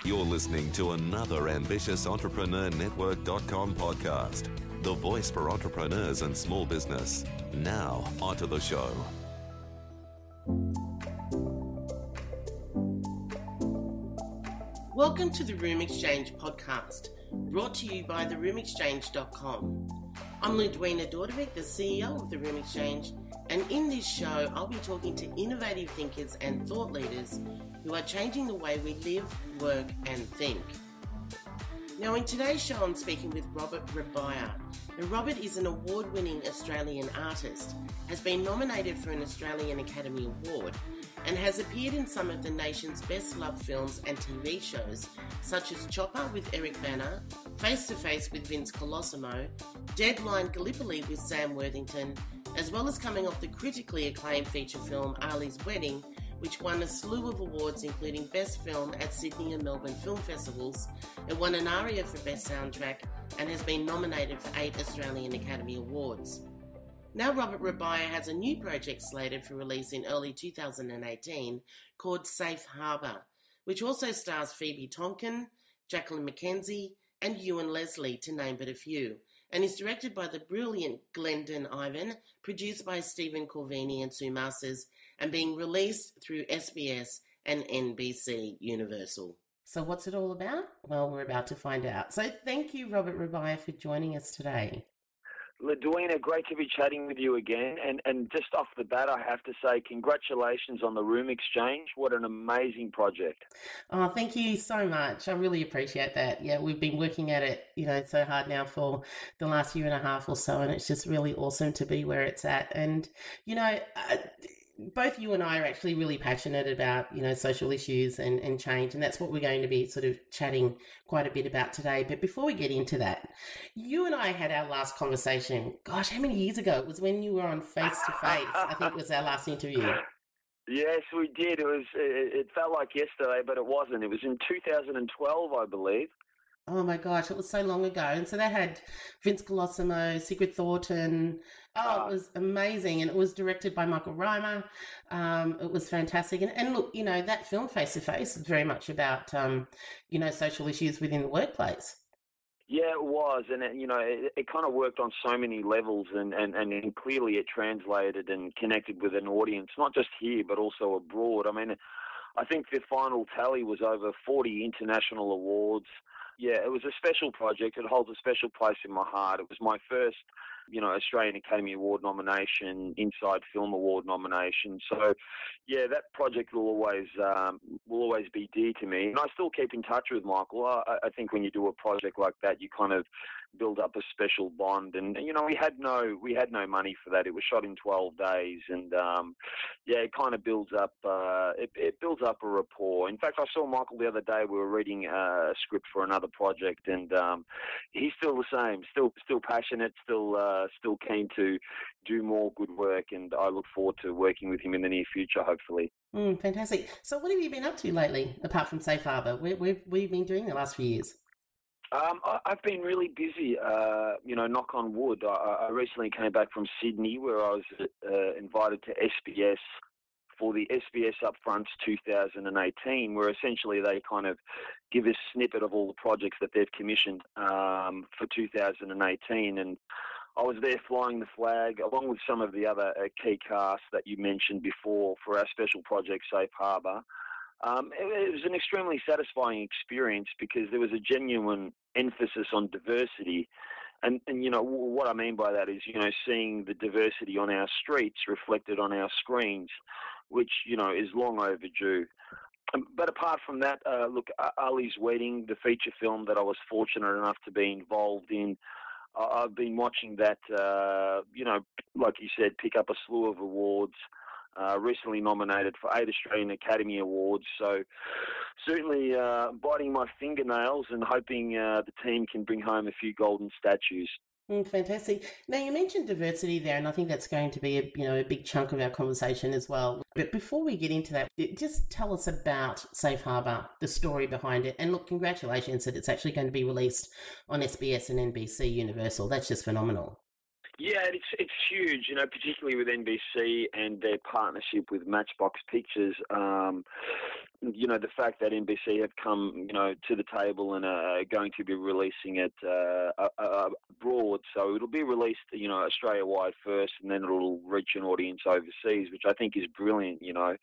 You're listening to another ambitious entrepreneurnetwork.com podcast, the voice for entrepreneurs and small business. Now, onto the show. Welcome to the Room XChange podcast, brought to you by theroomexchange.com. I'm Ludwina Dordovic, the CEO of the Room XChange, and in this show I'll be talking to innovative thinkers and thought leaders who are changing the way we live, work and think. Now in today's show I'm speaking with Robert Rabiah. Now Robert is an award-winning Australian artist, has been nominated for an Australian Academy Award and has appeared in some of the nation's best-loved films and TV shows such as Chopper with Eric Bana, Face to Face with Vince Colosimo, Deadline Gallipoli with Sam Worthington, as well as coming off the critically acclaimed feature film Ali's Wedding, which won a slew of awards including Best Film at Sydney and Melbourne Film Festivals. It won an ARIA for Best Soundtrack and has been nominated for 8 Australian Academy Awards. Now Robert Rabiah has a new project slated for release in early 2018 called Safe Harbour, which also stars Phoebe Tonkin, Jacqueline McKenzie and Ewan Leslie, to name but a few, and is directed by the brilliant Glendon Ivan, produced by Stephen Corvini and Sue Masters, and being released through SBS and NBC Universal. So what's it all about? Well, we're about to find out. So thank you, Robert Rabiah, for joining us today. Ludwina, great to be chatting with you again. And just off the bat, I have to say congratulations on the Room XChange. What an amazing project. Oh, thank you so much. I really appreciate that. Yeah, we've been working at it, so hard now for the last year and a half or so, and it's just really awesome to be where it's at. And, both you and I are actually really passionate about, social issues and change, and that's what we're going to be sort of chatting quite a bit about today. But before we get into that, you and I had our last conversation, gosh, how many years ago? It was when you were on Face to Face. I think it was our last interview. Yes, we did. It felt like yesterday, but it wasn't. It was in 2012, I believe. Oh my gosh, it was so long ago. And so that had Vince Colosimo, Sigrid Thornton. Oh, it was amazing. And it was directed by Michael Reimer. It was fantastic. And look, that film Face to Face is very much about, social issues within the workplace. Yeah, it was. And, it kind of worked on so many levels and clearly it translated and connected with an audience, not just here, but also abroad. I mean, I think the final tally was over 40 international awards. Yeah, it was a special project. It holds a special place in my heart. It was my first, Australian Academy Award nomination, Inside Film Award nomination. So, yeah, that project will always be dear to me. And I still keep in touch with Michael. I think when you do a project like that, you kind of build up a special bond. And we had no money for that. It was shot in 12 days, and it kind of builds up. It builds up a rapport. In fact, I saw Michael the other day. We were reading a script for another project, and he's still the same. Still passionate. Still keen to do more good work, and I look forward to working with him in the near future, hopefully. Fantastic. So what have you been up to lately, apart from Safe Harbour? What have you been doing the last few years? I've been really busy, knock on wood. I recently came back from Sydney, where I was invited to SBS for the SBS Upfronts 2018, where essentially they kind of give a snippet of all the projects that they've commissioned for 2018. And I was there flying the flag, along with some of the other key casts that you mentioned before, for our special project, Safe Harbour. It was an extremely satisfying experience because there was a genuine emphasis on diversity. And what I mean by that is, seeing the diversity on our streets reflected on our screens, which, is long overdue. But apart from that, Ali's Wedding, the feature film that I was fortunate enough to be involved in, I've been watching that, like you said, pick up a slew of awards. Recently nominated for 8 Australian Academy Awards. So certainly biting my fingernails and hoping the team can bring home a few golden statues. Fantastic. Now, you mentioned diversity there, and I think that's going to be a big chunk of our conversation as well. But before we get into that, just tell us about Safe Harbour, the story behind it. And look, congratulations that it's actually going to be released on SBS and NBC Universal. That's just phenomenal. Yeah, it's huge, particularly with NBC and their partnership with Matchbox Pictures. you know, the fact that NBC have come, you know, to the table and are going to be releasing it abroad. So it'll be released, you know, Australia-wide first, and then it'll reach an audience overseas, which I think is brilliant, you know.